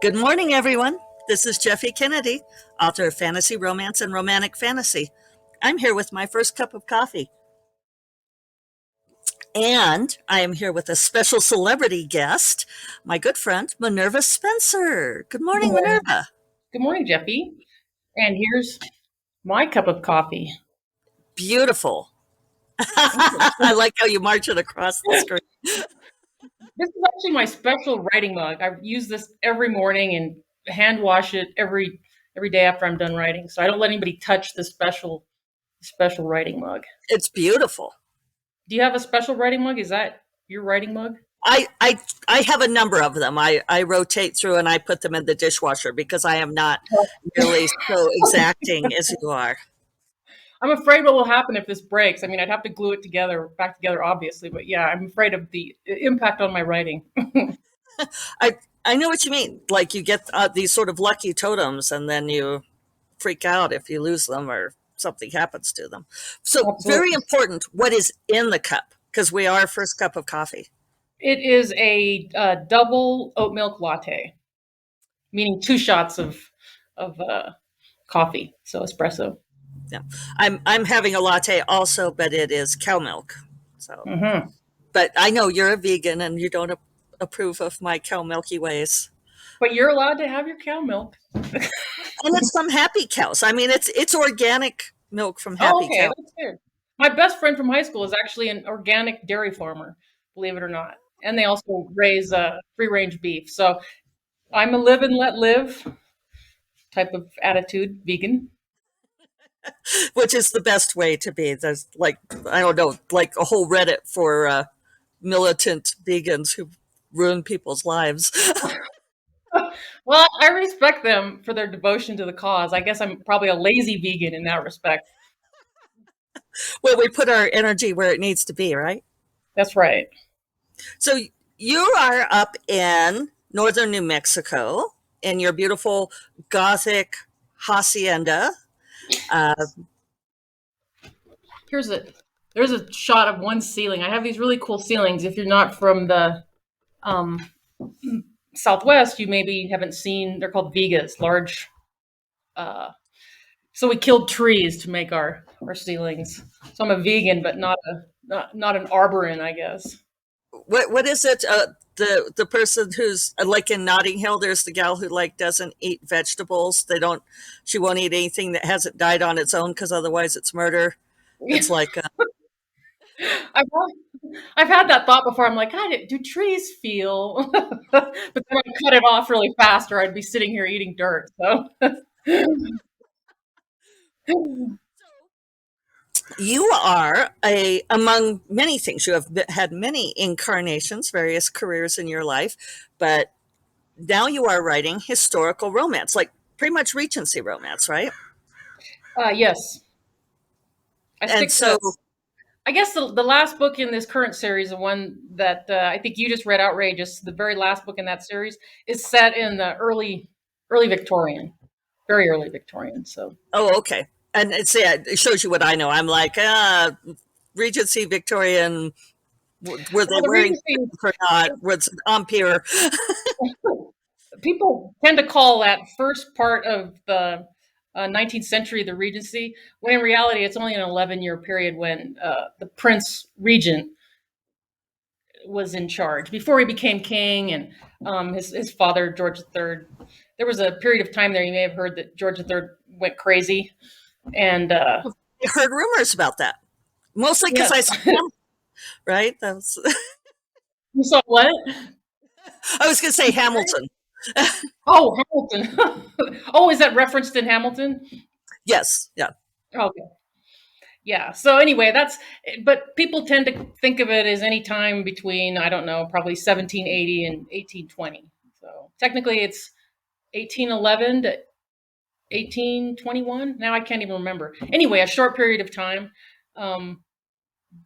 Good morning, everyone. This is Jeffe Kennedy, author of Fantasy Romance and Romantic Fantasy. I'm here with my first cup of coffee, and I am here with a special celebrity guest, my good friend Minerva Spencer. Good Good morning, morning. Minerva. Good morning, Jeffy. And here's my cup of coffee. Beautiful. Thank I you. like how you march it across the screen. This is actually my special writing mug. I use this every morning and hand wash it every day after I'm done writing. So I don't let anybody touch this special writing mug. It's beautiful. Do you have a special writing mug? Is that your writing mug? I, I, I have a number of them. I rotate through and I put them in the dishwasher because I am not nearly so exacting as you are. I'm afraid what will happen if this breaks. I mean, I'd have to glue it back together, obviously. But yeah, I'm afraid of the impact on my writing. I I know what you mean. Like you get these sort of lucky totems, and then you freak out if you lose them or something happens to them. So very Absolutely. important. What is in the cup? Because we are first cup of coffee. It is a double oat milk latte, meaning two shots of coffee, so espresso. Yeah, I'm having a latte also, but it is cow milk. So, Hmm. but I know you're a vegan and you don't approve of my cow milky ways. But you're allowed to have your cow milk. And it's from happy cows. I mean, it's organic milk from Oh, happy okay, cows. that's good. My best friend from high school is actually an organic dairy farmer, believe it or not, and they also raise free range beef. So I'm a live and let live type of attitude, vegan. Which is the best way to be. There's like I don't know, like a whole Reddit for militant vegans who ruin people's lives. Well, I respect them for their devotion to the cause. I guess I'm probably a lazy vegan in that respect. Well, we put our energy where it needs to be, right? That's right. So you are up in northern New Mexico in your beautiful Gothic hacienda. Uh, Here's a there's a shot of one ceiling. I have these really cool ceilings. If you're not from the um, Southwest, you maybe haven't seen. They're called vigas, large. Uh, so we killed trees to make our ceilings. So I'm a vegan, but not an arborin, I guess. what is it? The person who's like in Notting Hill, there's the gal who like doesn't eat vegetables. They don't. She won't eat anything that hasn't died on its own because otherwise it's murder. It's like I've I've had that thought before. I'm like, God, do trees feel? But then I'd cut it off really fast, or I'd be sitting here eating dirt. So you are a among many things. You have had many incarnations, various careers in your life, but now you are writing historical romance, like pretty much Regency romance, right? yes, I And stick to. so, I guess the last book in this current series, the one that I think you just read, Outrageous, the very last book in that series, is set in the early Victorian, very early Victorian. So oh, okay. And it's yeah, it shows you what I know. I'm like, Regency Victorian. Were they well, the wearing Regency, or not? Was it Empire? people tend to call that first part of the 19th century the Regency, when in reality it's only an 11-year period when the Prince Regent was in charge before he became king, and his father George III. There was a period of time there. You may have heard that George III went crazy, and I heard rumors about that, mostly because yes, I saw him. Right? That was, you saw what? I was going to say Hamilton. Oh, Hamilton. Oh, is that referenced in Hamilton? Yes, yeah. Okay. Yeah. So anyway, but people tend to think of it as any time between, I don't know, probably 1780 and 1820. So technically it's 1811 to 1821. Now I can't even remember. Anyway, a short period of time. Um,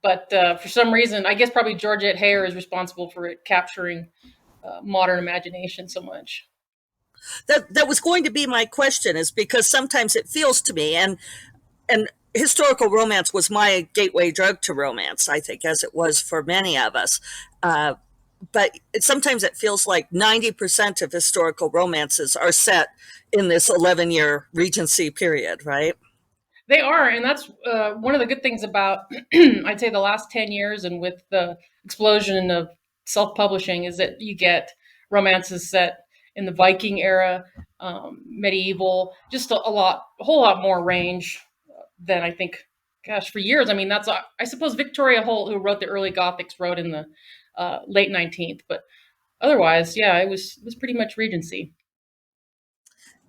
but for some reason, I guess probably Georgette Heyer is responsible for it capturing modern imagination so much. That was going to be my question, is because sometimes it feels to me, and historical romance was my gateway drug to romance, I think, as it was for many of us. Uh, but sometimes it feels like 90% of historical romances are set in this 11-year Regency period, right? They are, and that's one of the good things about I'd say the last 10 years, and with the explosion of self-publishing, is that you get romances set in the Viking era, medieval, just a whole lot more range than I think. Gosh, for years, I mean, that's I suppose Victoria Holt, who wrote the early Gothics, wrote in the late 19th, but otherwise, yeah, it was pretty much Regency.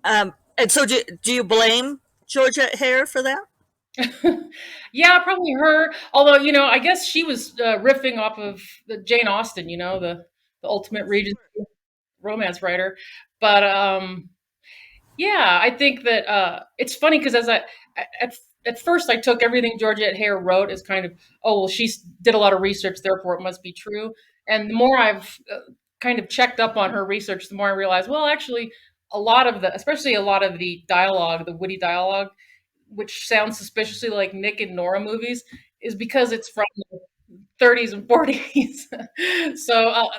And so, do you blame Georgette Hare for that? Yeah, probably her. Although, I guess she was riffing off of the Jane Austen, the ultimate Regency romance writer. But yeah, I think that it's funny because at at first I took everything Georgette Hare wrote as kind of, oh well, she did a lot of research, therefore it must be true. And the more I've kind of checked up on her research, the more I realized, well, actually, especially a lot of the dialogue, the witty dialogue, which sounds suspiciously like Nick and Nora movies, is because it's from the 30s and 40s. So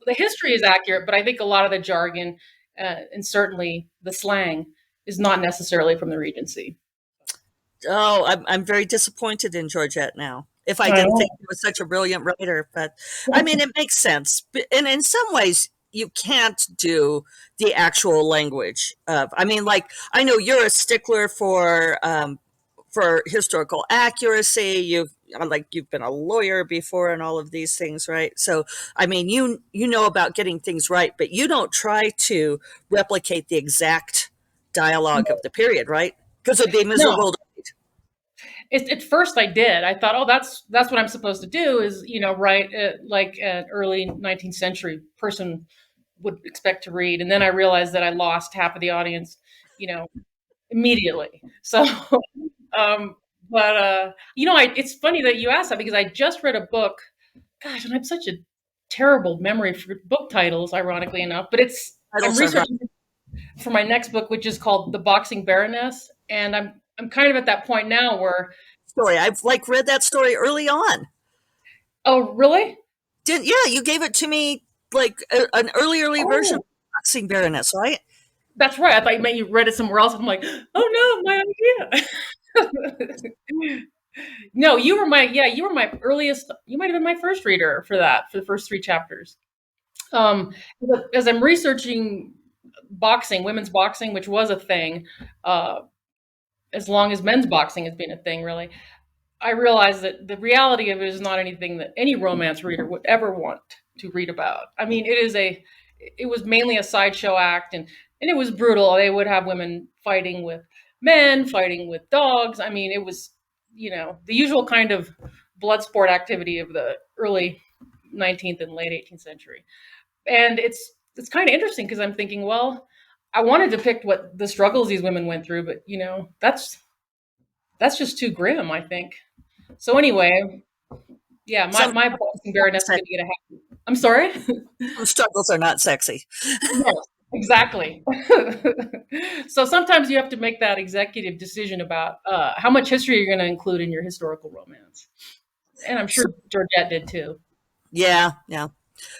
the history is accurate, but I think a lot of the jargon and certainly the slang is not necessarily from the Regency. Oh, I'm very disappointed in Georgette now. If I I didn't know. think he was such a brilliant writer, but I mean, it makes sense. And in some ways, you can't do the actual language of. I mean, like I know you're a stickler for historical accuracy. You've been a lawyer before and all of these things, right? So I mean, you know about getting things right, but you don't try to replicate the exact dialogue of the period, right? Because it'd be No, miserable. at first I did. I thought, oh, that's what I'm supposed to do is, write like an early 19th century person would expect to read. And then I realized that I lost half of the audience, you know, immediately. So, um, but it's funny that you asked that because I just read a book. Gosh, and I have such a terrible memory for book titles, ironically enough. But I'm Titles are hard. researching for my next book, which is called The Boxing Baroness, and I'm kind of at that point now where, Story. I've like read that story early on. oh, really? Didn't Yeah, you gave it to me like an early version of Oh, Boxing Baroness, right? that's right. I thought you meant you read it somewhere else. I'm like, oh no, my idea. No, you were my earliest. You might have been my first reader for that, for the first three chapters. Um, as I'm researching boxing, women's boxing, which was a thing, uh, as long as men's boxing has been a thing, really, I realized that the reality of it is not anything that any romance reader would ever want to read about. I mean, it was mainly a sideshow act, and it was brutal. They would have women fighting with men, fighting with dogs. I mean, it was, the usual kind of blood sport activity of the early 19th and late 18th century. And it's kind of interesting because I'm thinking, well, I want to depict what the struggles these women went through, but that's just too grim, I think. So anyway, yeah, Some my boxing baroness is going to get a happy. I'm sorry. struggles are not sexy. Yes, exactly. So sometimes you have to make that executive decision about how much history you're going to include in your historical romance, and I'm sure So, Georgette did too. yeah, yeah.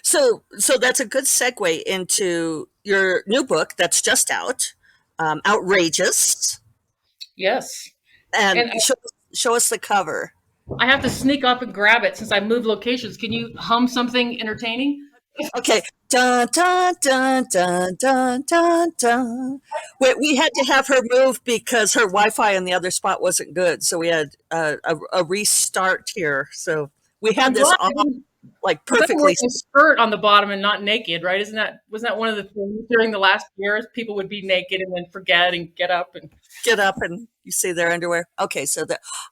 So that's a good segue into your new book that's just out, Outrageous, Yes, and and show us the cover. I have to sneak up and grab it since I moved locations. Can you hum something entertaining? Okay. Dun, dun, dun, dun, dun, dun, dun. We had to have her move because her Wi-Fi in the other spot wasn't good. So we had a restart here. So we had I'm this glad. all like I'm glad you're wearing perfectly a skirt on the bottom and not naked, right? Wasn't that one of the things during the last years? People would be naked and then forget and get up and get up and you see their underwear. Okay, so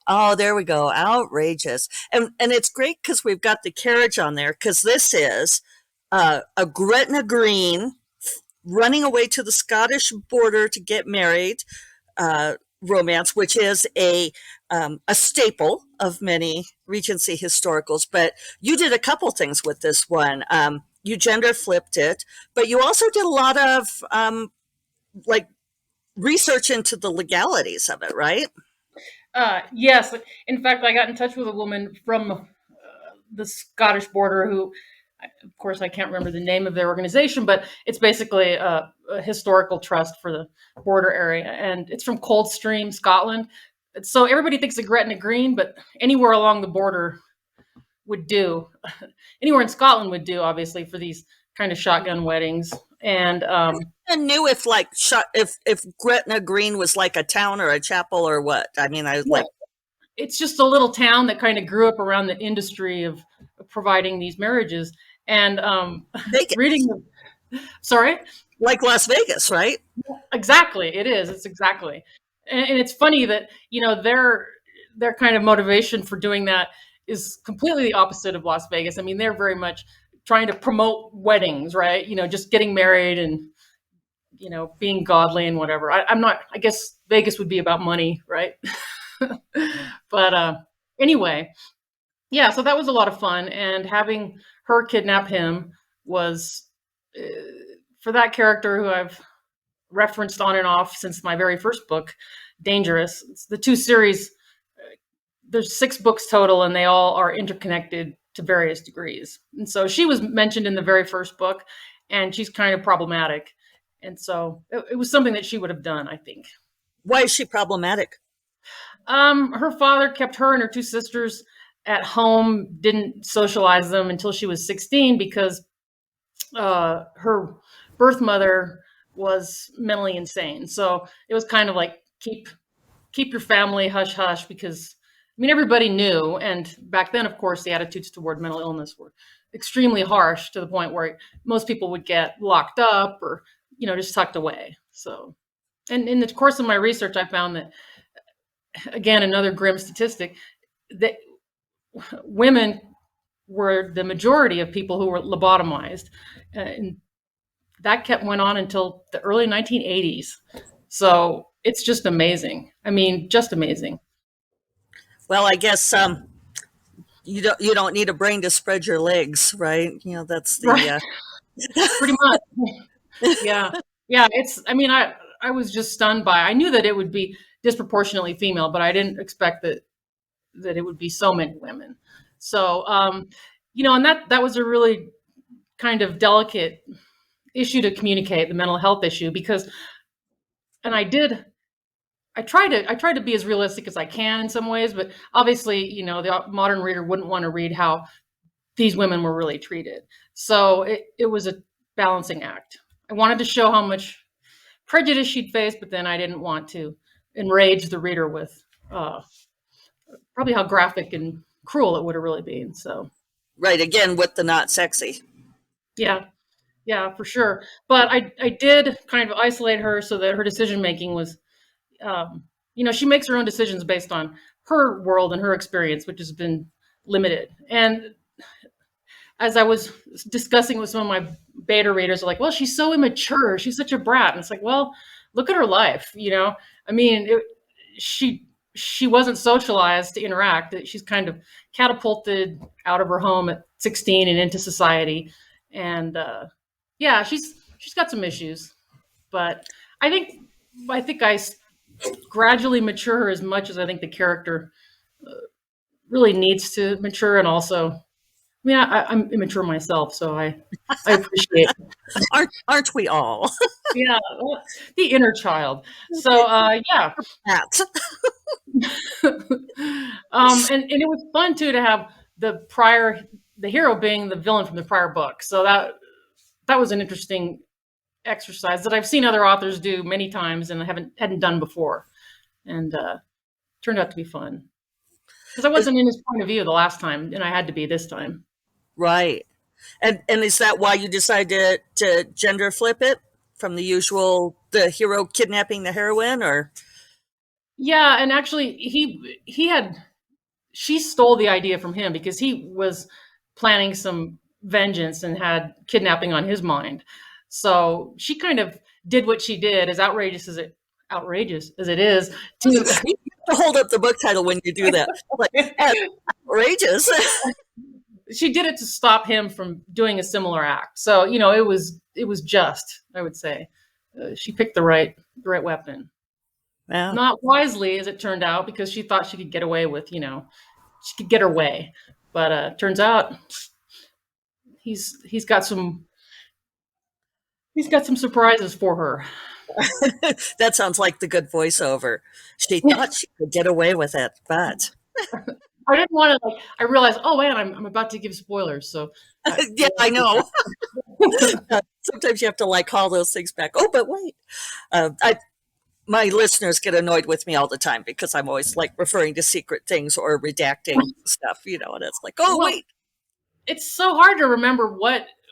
oh, there we go. Outrageous. And it's great because we've got the carriage on there because this is a Gretna Green running away to the Scottish border to get married romance, which is a staple of many Regency historicals. But you did a couple things with this one. You gender flipped it, but you also did a lot of like research into the legalities of it, right? yes. In fact, I got in touch with a woman from the Scottish border who Of course, I can't remember the name of their organization, but it's basically a historical trust for the border area, and it's from Coldstream, Scotland. So everybody thinks of Gretna Green, but anywhere along the border would do. Anywhere in Scotland would do, obviously, for these kind of shotgun weddings. And I knew if like if Gretna Green was like a town or a chapel or what. I mean, I was yeah, like it's just a little town that kind of grew up around the industry of providing these marriages. And reading, Vegas, sorry, like Las Vegas, right? exactly, it is. It's exactly, and it's funny that their kind of motivation for doing that is completely the opposite of Las Vegas. I mean, they're very much trying to promote weddings, right? Just getting married and being godly and whatever. I'm not. I guess Vegas would be about money, right? But anyway, yeah. So that was a lot of fun, and having her kidnap him was uh, for that character who I've referenced on and off since my very first book, Dangerous. It's the two series. There's 6 books total, and they all are interconnected to various degrees. And so she was mentioned in the very first book, and she's kind of problematic. And so it was something that she would have done, I think. Why is she problematic? Her father kept her and her 2 sisters at home, didn't socialize them until she was 16 because her birth mother was mentally insane. So it was kind of like keep your family hush hush because I mean everybody knew, and back then, of course, the attitudes toward mental illness were extremely harsh to the point where most people would get locked up or just tucked away. So, and in the course of my research, I found that again another grim statistic that women were the majority of people who were lobotomized, and that went on until the early 1980s. So it's just amazing. I mean, just amazing. Well, I guess you don't need a brain to spread your legs, right? That's the Right. Pretty much. Yeah. Yeah. I mean, I was just stunned by, I knew that it would be disproportionately female, but I didn't expect that it would be so many women. So, and that was a really kind of delicate issue to communicate, the mental health issue, because, and I try to be as realistic as I can in some ways, but obviously, the modern reader wouldn't want to read how these women were really treated. So it was a balancing act. I wanted to show how much prejudice she'd faced, but then I didn't want to enrage the reader with uh, probably how graphic and cruel it would have really been. So right again with the not sexy. yeah, yeah, for sure. But I did kind of isolate her so that her decision making was, she makes her own decisions based on her world and her experience, which has been limited. And as I was discussing with some of my beta readers, are like, well, she's so immature. She's such a brat. And it's like, well, look at her life. I mean, she wasn't socialized to interact. She's kind of catapulted out of her home at 16 and into society. And yeah, she's got some issues, but I think I gradually mature her as much as I think the character really needs to mature, and also I mean, I'm immature myself, so I appreciate, Aren't we all? yeah, well, the inner child. So yeah, That. and it was fun too to have the hero being the villain from the prior book. So that was an interesting exercise that I've seen other authors do many times and I hadn't done before, and turned out to be fun because I Is, wasn't in his point of view the last time, and I had to be this time. right. And is that why you decided to gender flip it from the hero kidnapping the heroine, or Yeah, and actually, she stole the idea from him because he was planning some vengeance and had kidnapping on his mind. So she kind of did what she did, as outrageous as it is, you to have to hold up the book title when you do that? Like, that's outrageous. she did it to stop him from doing a similar act. So it was just, I would say, she picked the right weapon, Yeah. not wisely as it turned out, because she thought she could get away with, she could get her way, but turns out he's got some surprises for her. That sounds like the good voiceover. She thought she could get away with it, but I didn't want to like. I realized, oh man, I'm about to give spoilers, so I yeah, I won't do know. that. Sometimes you have to like call those things back. Oh, but wait, I my listeners get annoyed with me all the time because I'm always like referring to secret things or redacting stuff, and it's like, oh Well, wait, it's so hard to remember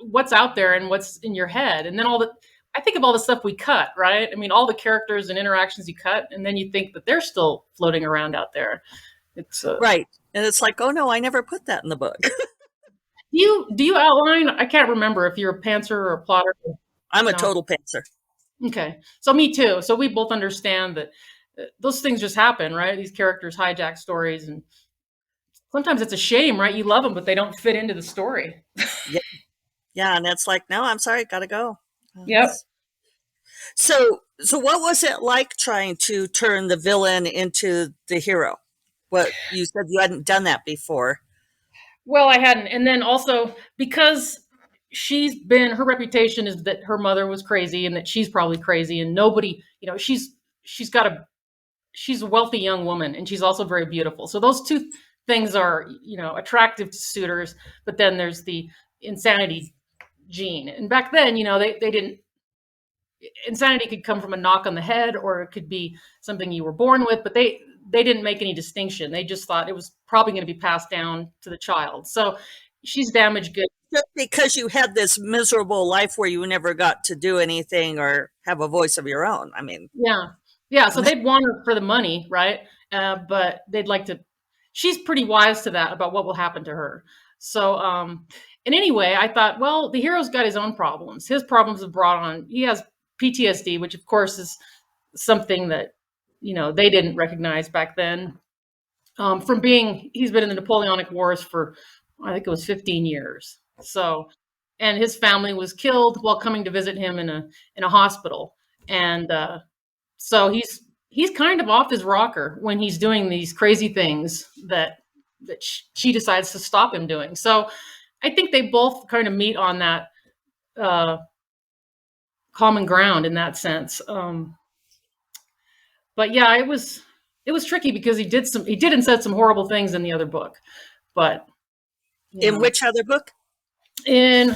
what's out there and what's in your head, and then all the. I think of all the stuff we cut, right? I mean, all the characters and interactions you cut, and then you think that they're still floating around out there. It's right, and it's like, oh no, I never put that in the book. do you outline? I can't remember if you're a pantser or a plotter. I'm a No. total pantser. Okay. So me too. So we both understand that those things just happen, right? These characters hijack stories, and sometimes it's a shame, right? You love them, but they don't fit into the story. Yeah, yeah, and it's like, no, I'm sorry, gotta go. Yep. So what was it like trying to turn the villain into the hero? What you said you hadn't done that before. Well, I hadn't. And then also because her reputation is that her mother was crazy and that she's probably crazy and nobody, she's got she's a wealthy young woman and she's also very beautiful. So those two things are, attractive to suitors, but then there's the insanity gene. And back then, they didn't insanity could come from a knock on the head or it could be something you were born with, but they didn't make any distinction. They just thought it was probably going to be passed down to the child. So she's damaged goods. Just because you had this miserable life where you never got to do anything or have a voice of your own. I mean, Yeah. Yeah. So they'd want her for the money, right? But they'd like to, she's pretty wise to that about what will happen to her. So, and anyway, I thought, well, the hero's got his own problems. His problems have brought on, he has PTSD, which of course is something that, they didn't recognize back then. He's been in the Napoleonic Wars for, I think it was 15 years. So, and his family was killed while coming to visit him in a hospital. And, so he's kind of off his rocker when he's doing these crazy things that she decides to stop him doing. So I think they both kind of meet on that uh, common ground in that sense. But yeah, it was tricky because he did and said some horrible things in the other book, but in which other book? In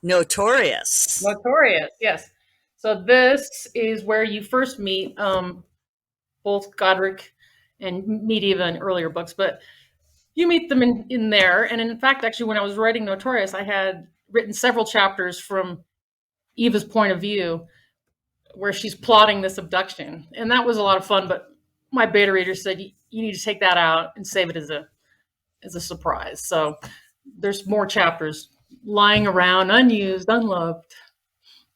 Notorious. Notorious, yes. So this is where you first meet both Godric and Mediva in earlier books, but you meet them in there. And in fact, actually, when I was writing Notorious, I had written several chapters from Eva's point of view where she's plotting this abduction. And that was a lot of fun, but my beta reader said, you need to take that out and save it as a surprise. So there's more chapters lying around, unused, unloved.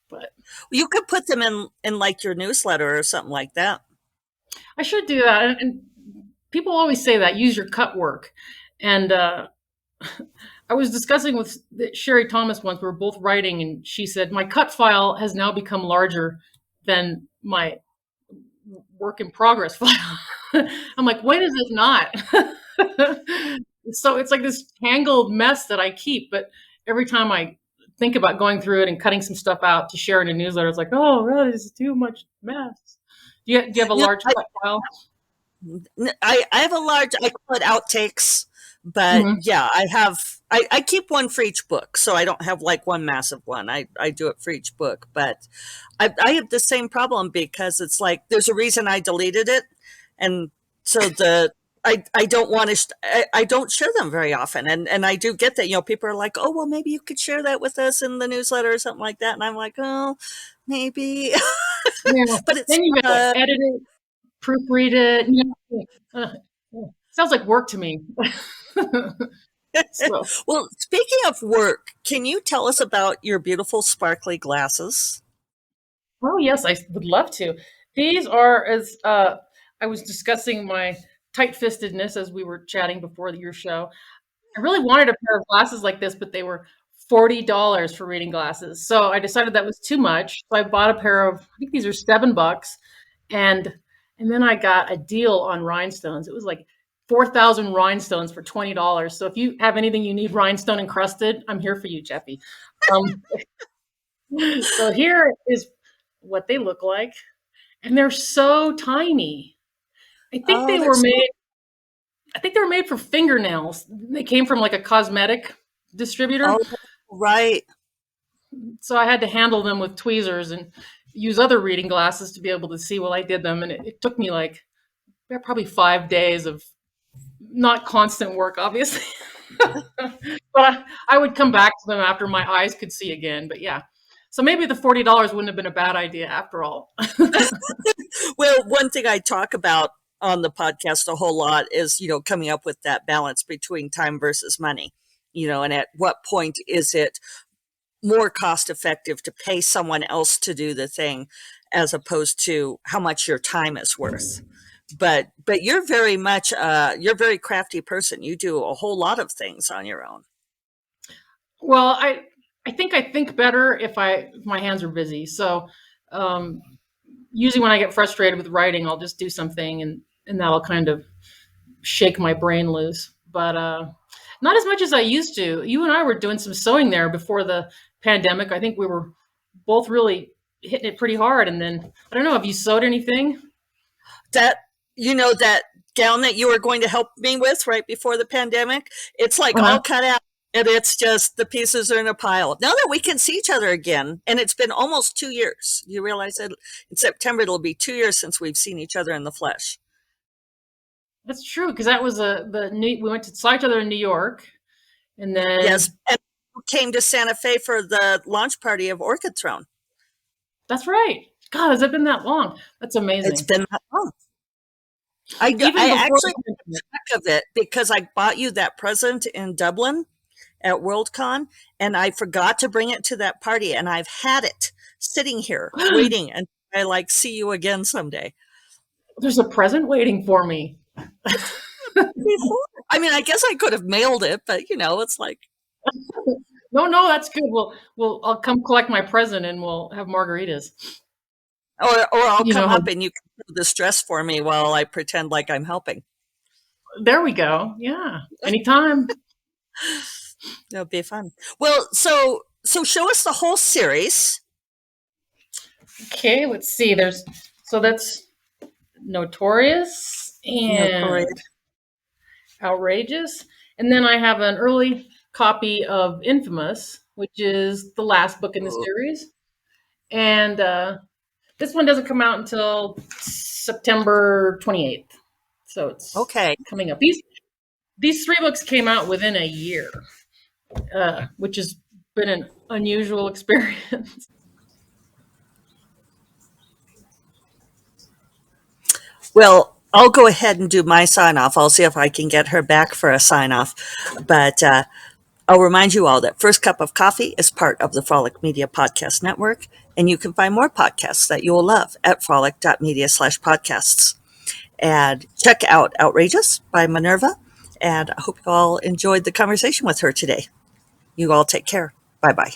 But You could put them in like your newsletter or something like that. I should do that. And people always say that, use your cut work. And I was discussing with Sherry Thomas once, we were both writing, and she said, my cut file has now become larger than my work in progress file. I'm like, when is it not? So it's like this tangled mess that I keep, but every time I think about going through it and cutting some stuff out to share in a newsletter, it's like, oh, that is too much mess. Do you have a You know, large cut file? I have a large, I call it outtakes, but Mm-hmm. yeah, I keep one for each book. So I don't have like one massive one. I do it for each book, but I have the same problem because it's like, there's a reason I deleted it. And so I don't want to, I don't share them very often. And I do get that, people are like, oh, well, maybe you could share that with us in the newsletter or something like that. And I'm like, oh, maybe, Yeah. but it's, Then you gotta edit it, proofread it. Uh, sounds like work to me. So, well, speaking of work, can you tell us about your beautiful sparkly glasses? oh yes, I would love to. These are as I was discussing my tight-fistedness as we were chatting before your show. I really wanted a pair of glasses like this, but they were $40 for reading glasses. So I decided that was too much. So I bought a pair of, I think these are $7, and and then I got a deal on rhinestones. It was like 4,000 rhinestones for $20. So if you have anything you need rhinestone encrusted, I'm here for you, Jeffy. Um, so here is what they look like, and they're so tiny. I think Oh, they they're were so, made. I think they were made for fingernails. They came from like a cosmetic distributor, oh, right. so I had to handle them with tweezers and use other reading glasses to be able to see while I did them. And it took me like probably 5 days of not constant work, obviously. But I would come back to them after my eyes could see again. But yeah, so maybe the $40 wouldn't have been a bad idea after all. Well, one thing I talk about on the podcast a whole lot is, coming up with that balance between time versus money, and at what point is it more cost effective to pay someone else to do the thing as opposed to how much your time is worth. But you're very much you're a very crafty person. You do a whole lot of things on your own. Well, I think better if my hands are busy. So um, usually when I get frustrated with writing, I'll just do something and that'll kind of shake my brain loose. But not as much as I used to. You and I were doing some sewing there before the pandemic. I think we were both really hitting it pretty hard. And then I don't know, have you sewed anything? That that gown that you were going to help me with right before the pandemic, it's like Uh-huh. all cut out. And it's just the pieces are in a pile. Now that we can see each other again, and it's been almost 2 years. You realize that in September it'll be 2 years since we've seen each other in the flesh. That's true because that was we went to saw each other in New York, and Yes, then and you came to Santa Fe for the launch party of Orchid Throne. that's right. God, has it been that long? That's It's amazing. been that long. I, Even I before actually the pandemic. think of it because I bought you that present in Dublin at Worldcon, and I forgot to bring it to that party, and I've had it sitting here waiting, and I like see you again someday. There's a present waiting for me. Before, I mean, I guess I could have mailed it, but it's like, No, no, that's good. I'll come collect my present and we'll have margaritas. or I'll You come know how up and you can do the stress for me while I pretend like I'm helping. there we go. Yeah. Anytime. That'll be fun. Well, so show us the whole series. Okay, let's see. That's Notorious Notorious. and Outrageous. And then I have an early copy of Infamous, which is the last book in the series. And this one doesn't come out until September 28th. So it's Okay. coming up. These three books came out within a year, which has been an unusual experience. Well, I'll go ahead and do my sign off. I'll see if I can get her back for a sign off. But I'll remind you all that First Cup of Coffee is part of the Frolic Media Podcast Network, and you can find more podcasts that you will love at frolic.media/podcasts. And check out Outrageous by Minerva. And I hope you all enjoyed the conversation with her today. You all take care. Bye bye.